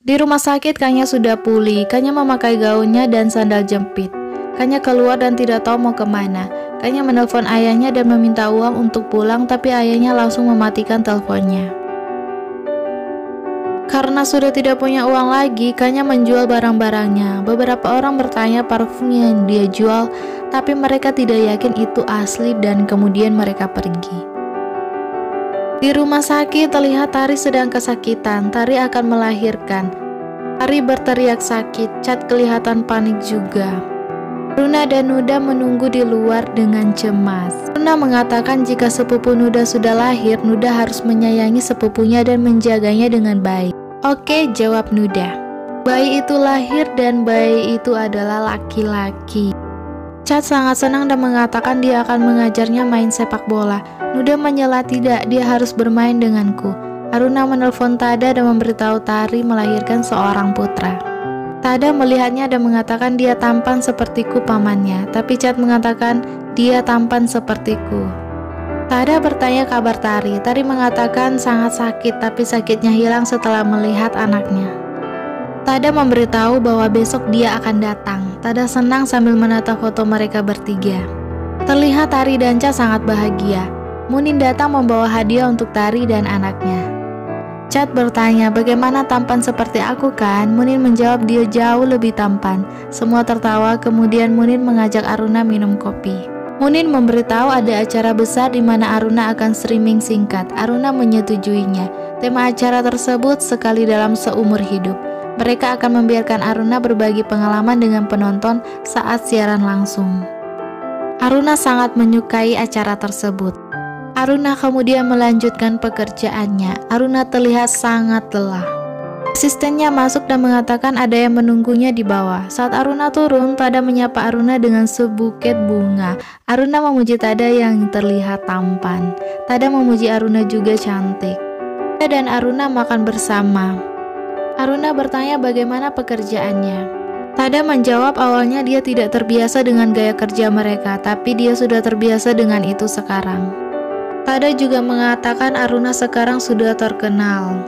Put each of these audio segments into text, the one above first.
Di rumah sakit Kanya sudah pulih. Kanya memakai gaunnya dan sandal jepit. Kanya keluar dan tidak tahu mau kemana. Kanya menelpon ayahnya dan meminta uang untuk pulang, tapi ayahnya langsung mematikan teleponnya. Karena sudah tidak punya uang lagi, Kanya menjual barang-barangnya. Beberapa orang bertanya parfum yang dia jual, tapi mereka tidak yakin itu asli dan kemudian mereka pergi. Di rumah sakit terlihat Tari sedang kesakitan. Tari akan melahirkan. Tari berteriak sakit. Chad kelihatan panik juga. Aruna dan Nuda menunggu di luar dengan cemas. Aruna mengatakan jika sepupu Nuda sudah lahir, Nuda harus menyayangi sepupunya dan menjaganya dengan baik. Oke, jawab Nuda. Bayi itu lahir dan bayi itu adalah laki-laki. Chad sangat senang dan mengatakan dia akan mengajarnya main sepak bola. Nuda menyela tidak, dia harus bermain denganku. Aruna menelpon Tada dan memberitahu Tari melahirkan seorang putra. Tada melihatnya dan mengatakan dia tampan sepertiku pamannya, tapi Chad mengatakan dia tampan sepertiku. Tada bertanya kabar Tari. Tari mengatakan sangat sakit, tapi sakitnya hilang setelah melihat anaknya. Tada memberitahu bahwa besok dia akan datang. Tada senang sambil menatap foto mereka bertiga. Terlihat Tari dan Chad sangat bahagia. Munin datang membawa hadiah untuk Tari dan anaknya. Chad bertanya, bagaimana tampan seperti aku kan? Munin menjawab dia jauh lebih tampan. Semua tertawa, kemudian Munin mengajak Aruna minum kopi. Munin memberitahu ada acara besar di mana Aruna akan streaming singkat. Aruna menyetujuinya. Tema acara tersebut sekali dalam seumur hidup. Mereka akan membiarkan Aruna berbagi pengalaman dengan penonton saat siaran langsung. Aruna sangat menyukai acara tersebut. Aruna kemudian melanjutkan pekerjaannya. Aruna terlihat sangat lelah. Asistennya masuk dan mengatakan ada yang menunggunya di bawah. Saat Aruna turun, Tada menyapa Aruna dengan sebuket bunga. Aruna memuji Tada yang terlihat tampan. Tada memuji Aruna juga cantik. Tada dan Aruna makan bersama. Aruna bertanya bagaimana pekerjaannya. Tada menjawab awalnya dia tidak terbiasa dengan gaya kerja mereka, tapi dia sudah terbiasa dengan itu sekarang. Tada juga mengatakan Aruna sekarang sudah terkenal.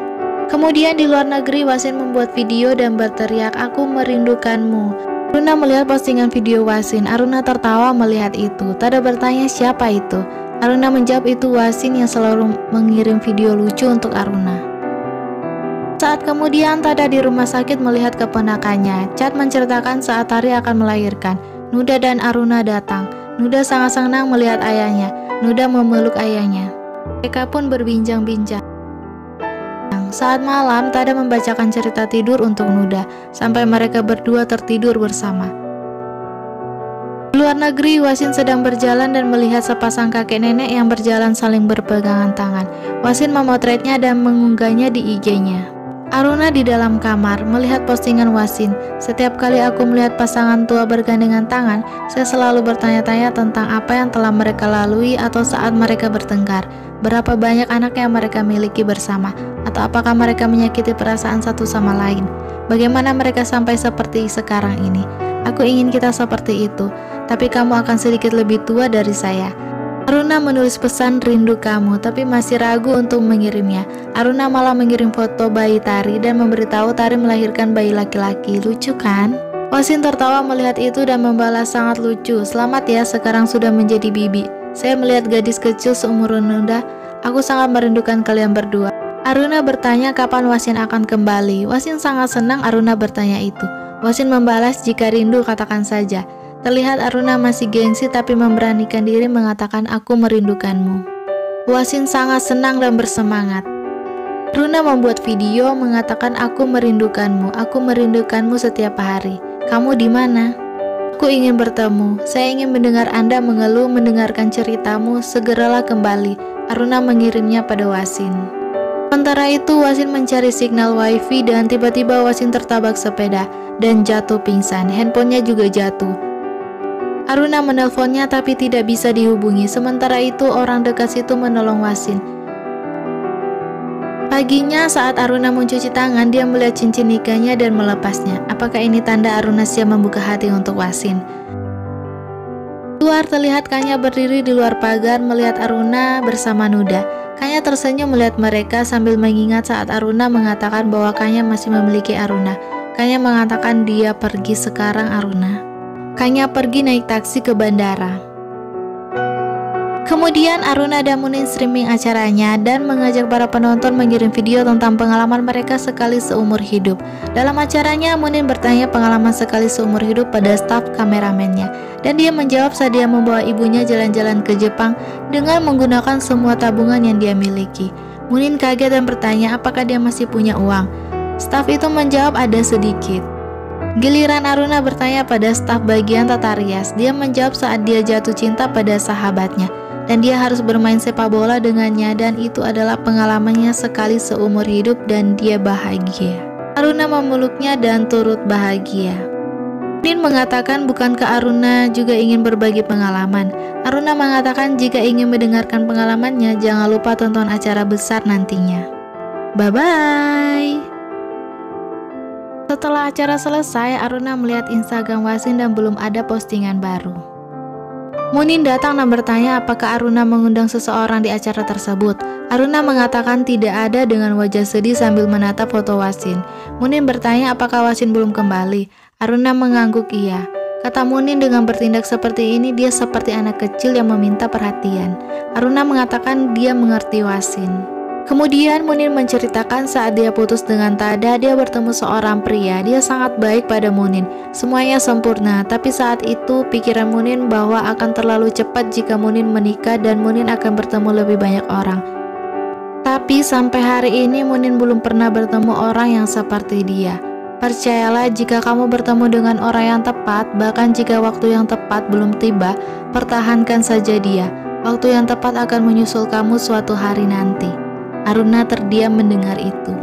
Kemudian di luar negeri, Wasin membuat video dan berteriak, "Aku merindukanmu." Aruna melihat postingan video Wasin. Aruna tertawa melihat itu. Tada bertanya siapa itu. Aruna menjawab itu Wasin yang selalu mengirim video lucu untuk Aruna. Saat kemudian Tada di rumah sakit melihat keponakannya. Chad menceritakan saat Tari akan melahirkan. Nuda dan Aruna datang. Nuda sangat senang melihat ayahnya. Nuda memeluk ayahnya. Mereka pun berbincang-bincang. Saat malam, Tada membacakan cerita tidur untuk Nuda, sampai mereka berdua tertidur bersama. Di luar negeri, Wasin sedang berjalan dan melihat sepasang kakek nenek yang berjalan saling berpegangan tangan. Wasin memotretnya dan mengunggahnya di IG-nya. Aruna di dalam kamar melihat postingan Wasin. Setiap kali aku melihat pasangan tua bergandengan tangan, saya selalu bertanya-tanya tentang apa yang telah mereka lalui atau saat mereka bertengkar. Berapa banyak anak yang mereka miliki bersama, atau apakah mereka menyakiti perasaan satu sama lain. Bagaimana mereka sampai seperti sekarang ini. Aku ingin kita seperti itu, tapi kamu akan sedikit lebih tua dari saya. Aruna menulis pesan rindu kamu, tapi masih ragu untuk mengirimnya. Aruna malah mengirim foto bayi Tari dan memberitahu Tari melahirkan bayi laki-laki. Lucu kan? Wasin tertawa melihat itu dan membalas sangat lucu. Selamat ya, sekarang sudah menjadi bibi. Saya melihat gadis kecil seumur Nuda. Aku sangat merindukan kalian berdua. Aruna bertanya kapan Wasin akan kembali. Wasin sangat senang Aruna bertanya itu. Wasin membalas, jika rindu katakan saja. Terlihat Aruna masih gengsi tapi memberanikan diri mengatakan aku merindukanmu. Wasin sangat senang dan bersemangat. Aruna membuat video mengatakan aku merindukanmu setiap hari. Kamu di mana? Aku ingin bertemu. Saya ingin mendengar Anda mengeluh, mendengarkan ceritamu. Segeralah kembali. Aruna mengirimnya pada Wasin. Sementara itu Wasin mencari signal wifi dan tiba-tiba Wasin tertabak sepeda dan jatuh pingsan. Handphonenya juga jatuh. Aruna menelponnya tapi tidak bisa dihubungi. Sementara itu orang dekat situ menolong Wasin. Paginya saat Aruna mencuci tangan, dia melihat cincin nikahnya dan melepasnya. Apakah ini tanda Aruna siap membuka hati untuk Wasin? keluar terlihat Kanya berdiri di luar pagar melihat Aruna bersama Nuda. Kanya tersenyum melihat mereka sambil mengingat saat Aruna mengatakan bahwa Kanya masih memiliki Aruna. Kanya mengatakan dia pergi sekarang Aruna. Kanya pergi naik taksi ke bandara. Kemudian Aruna dan Munin streaming acaranya dan mengajak para penonton mengirim video tentang pengalaman mereka sekali seumur hidup. Dalam acaranya, Munin bertanya pengalaman sekali seumur hidup pada staf kameramennya, dan dia menjawab saat dia membawa ibunya jalan-jalan ke Jepang dengan menggunakan semua tabungan yang dia miliki. Munin kaget dan bertanya apakah dia masih punya uang. Staf itu menjawab ada sedikit. Giliran Aruna bertanya pada staf bagian tata rias. Dia menjawab saat dia jatuh cinta pada sahabatnya dan dia harus bermain sepak bola dengannya, dan itu adalah pengalamannya sekali seumur hidup dan dia bahagia. Aruna memeluknya dan turut bahagia. Munin mengatakan bukankah Aruna juga ingin berbagi pengalaman. Aruna mengatakan jika ingin mendengarkan pengalamannya jangan lupa tonton acara besar nantinya. Bye-bye. Setelah acara selesai, Aruna melihat Instagram Wasin dan belum ada postingan baru. Munin datang dan bertanya apakah Aruna mengundang seseorang di acara tersebut. Aruna mengatakan tidak ada dengan wajah sedih sambil menatap foto Wasin. Munin bertanya apakah Wasin belum kembali. Aruna mengangguk iya. Kata Munin dengan bertindak seperti ini dia seperti anak kecil yang meminta perhatian. Aruna mengatakan dia mengerti Wasin. Kemudian Munin menceritakan saat dia putus dengan Tada, dia bertemu seorang pria. Dia sangat baik pada Munin, semuanya sempurna. Tapi saat itu pikiran Munin bahwa akan terlalu cepat jika Munin menikah dan Munin akan bertemu lebih banyak orang. Tapi sampai hari ini Munin belum pernah bertemu orang yang seperti dia. Percayalah, jika kamu bertemu dengan orang yang tepat, bahkan jika waktu yang tepat belum tiba, pertahankan saja dia. Waktu yang tepat akan menyusul kamu suatu hari nanti. Aruna terdiam mendengar itu.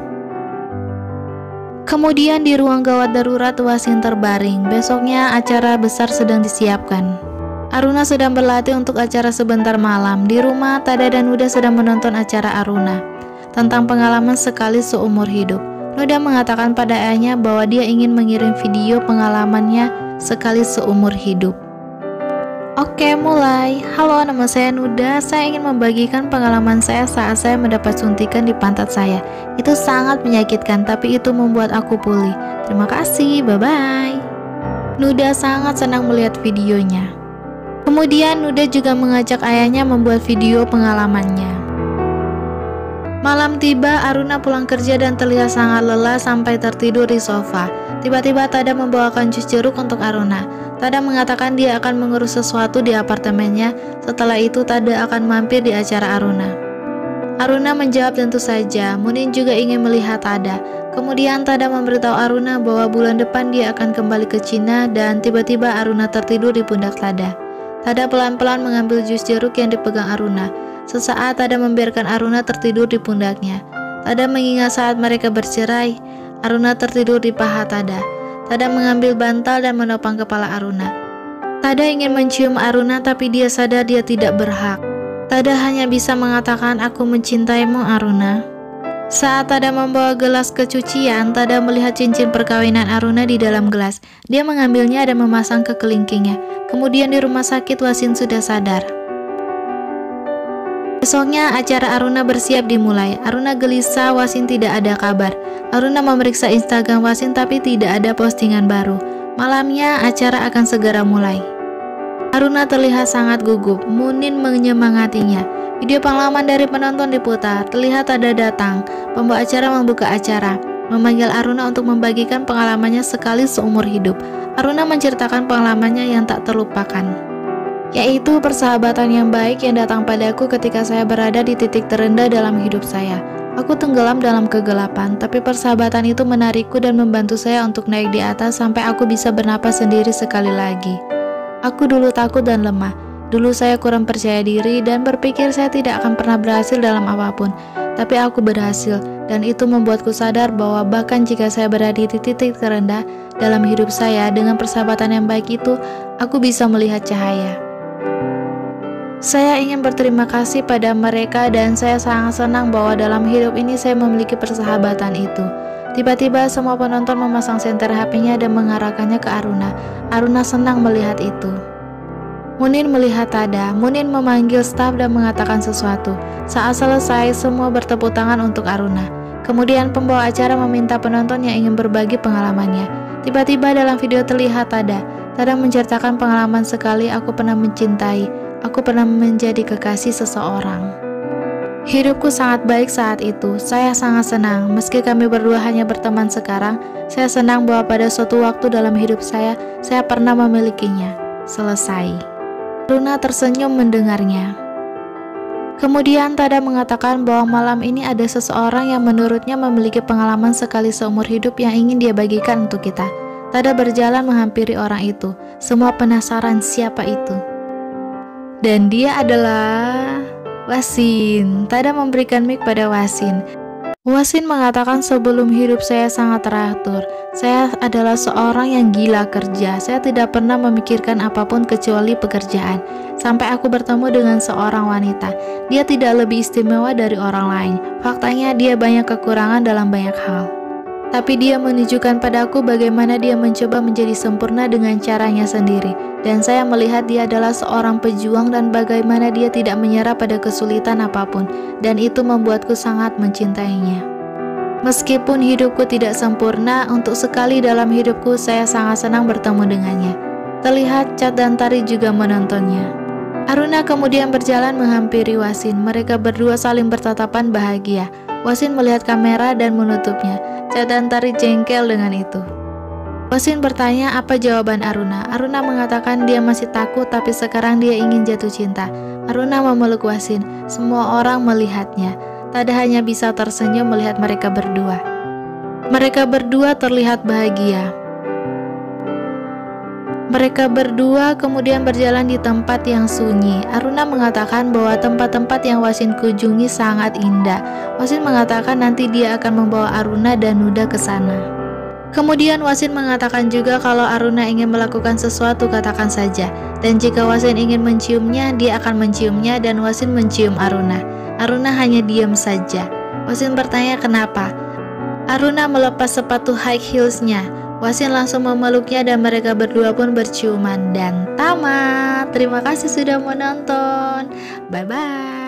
Kemudian di ruang gawat darurat Wasin terbaring. Besoknya acara besar sedang disiapkan. Aruna sedang berlatih untuk acara sebentar malam. Di rumah, Tada dan Nuda sedang menonton acara Aruna tentang pengalaman sekali seumur hidup. Nuda mengatakan pada ayahnya bahwa dia ingin mengirim video pengalamannya sekali seumur hidup. Oke, mulai. Halo, nama saya Nuda. Saya ingin membagikan pengalaman saya saat saya mendapat suntikan di pantat saya. Itu sangat menyakitkan, tapi itu membuat aku pulih. Terima kasih, bye-bye. Nuda sangat senang melihat videonya. Kemudian Nuda juga mengajak ayahnya membuat video pengalamannya. Malam tiba, Aruna pulang kerja dan terlihat sangat lelah sampai tertidur di sofa. Tiba-tiba Tada membawakan jus jeruk untuk Aruna. Tada mengatakan dia akan mengurus sesuatu di apartemennya. Setelah itu Tada akan mampir di acara Aruna. Aruna menjawab tentu saja. Munin juga ingin melihat Tada. Kemudian Tada memberitahu Aruna bahwa bulan depan dia akan kembali ke Cina, dan tiba-tiba Aruna tertidur di pundak Tada. Tada pelan-pelan mengambil jus jeruk yang dipegang Aruna. Sesaat Tada membiarkan Aruna tertidur di pundaknya. Tada mengingat saat mereka bercerai. Aruna tertidur di paha Tada. Tada mengambil bantal dan menopang kepala Aruna. Tada ingin mencium Aruna tapi dia sadar dia tidak berhak. Tada hanya bisa mengatakan aku mencintaimu Aruna. Saat Tada membawa gelas ke cucian, Tada melihat cincin perkawinan Aruna di dalam gelas. Dia mengambilnya dan memasang ke kelingkingnya. Kemudian di rumah sakit Wasin sudah sadar. Besoknya acara Aruna bersiap dimulai. Aruna gelisah, Wasin tidak ada kabar. Aruna memeriksa Instagram Wasin tapi tidak ada postingan baru. Malamnya acara akan segera mulai. Aruna terlihat sangat gugup. Munin menyemangatinya. Video pengalaman dari penonton diputar. Terlihat ada datang. Pembawa acara membuka acara, memanggil Aruna untuk membagikan pengalamannya sekali seumur hidup. Aruna menceritakan pengalamannya yang tak terlupakan, yaitu persahabatan yang baik yang datang padaku ketika saya berada di titik terendah dalam hidup saya. Aku tenggelam dalam kegelapan, tapi persahabatan itu menarikku dan membantu saya untuk naik di atas sampai aku bisa bernapas sendiri sekali lagi. Aku dulu takut dan lemah. Dulu saya kurang percaya diri dan berpikir saya tidak akan pernah berhasil dalam apapun. Tapi aku berhasil, dan itu membuatku sadar bahwa bahkan jika saya berada di titik terendah dalam hidup saya, dengan persahabatan yang baik itu, aku bisa melihat cahaya. Saya ingin berterima kasih pada mereka dan saya sangat senang bahwa dalam hidup ini saya memiliki persahabatan itu. Tiba-tiba semua penonton memasang senter HP-nya dan mengarahkannya ke Aruna. Aruna senang melihat itu. Munin melihat Tada. Munin memanggil staf dan mengatakan sesuatu. Saat selesai, semua bertepuk tangan untuk Aruna. Kemudian pembawa acara meminta penonton yang ingin berbagi pengalamannya. Tiba-tiba dalam video terlihat Tada. Tada menceritakan pengalaman sekali, aku pernah mencintai. Aku pernah menjadi kekasih seseorang. Hidupku sangat baik saat itu. Saya sangat senang. Meski kami berdua hanya berteman sekarang, saya senang bahwa pada suatu waktu dalam hidup saya pernah memilikinya. Selesai. Aruna tersenyum mendengarnya. Kemudian Tada mengatakan bahwa malam ini ada seseorang yang menurutnya memiliki pengalaman sekali seumur hidup yang ingin dia bagikan untuk kita. Tada berjalan menghampiri orang itu. Semua penasaran siapa itu. Dan dia adalah Wasin. Tada memberikan mic pada Wasin. Wasin mengatakan sebelum hidup saya sangat teratur. Saya adalah seorang yang gila kerja. Saya tidak pernah memikirkan apapun kecuali pekerjaan. Sampai aku bertemu dengan seorang wanita. Dia tidak lebih istimewa dari orang lain. Faktanya dia banyak kekurangan dalam banyak hal. Tapi dia menunjukkan padaku bagaimana dia mencoba menjadi sempurna dengan caranya sendiri. Dan saya melihat dia adalah seorang pejuang dan bagaimana dia tidak menyerah pada kesulitan apapun. Dan itu membuatku sangat mencintainya. Meskipun hidupku tidak sempurna, untuk sekali dalam hidupku saya sangat senang bertemu dengannya. Terlihat Cat dan Tari juga menontonnya. Aruna kemudian berjalan menghampiri Wasin. Mereka berdua saling bertatapan bahagia. Wasin melihat kamera dan menutupnya. Cat dan Tari jengkel dengan itu. Wasin bertanya apa jawaban Aruna. Aruna mengatakan dia masih takut tapi sekarang dia ingin jatuh cinta. Aruna memeluk Wasin. Semua orang melihatnya. Tada hanya bisa tersenyum melihat mereka berdua. Mereka berdua terlihat bahagia. Mereka berdua kemudian berjalan di tempat yang sunyi. Aruna mengatakan bahwa tempat-tempat yang Wasin kunjungi sangat indah. Wasin mengatakan nanti dia akan membawa Aruna dan Nuda ke sana. Kemudian Wasin mengatakan juga kalau Aruna ingin melakukan sesuatu katakan saja. Dan jika Wasin ingin menciumnya, dia akan menciumnya dan Wasin mencium Aruna. Aruna hanya diam saja. Wasin bertanya kenapa. Aruna melepas sepatu high heelsnya. Wasin langsung memeluknya dan mereka berdua pun berciuman. Dan tamat. Terima kasih sudah menonton. Bye bye.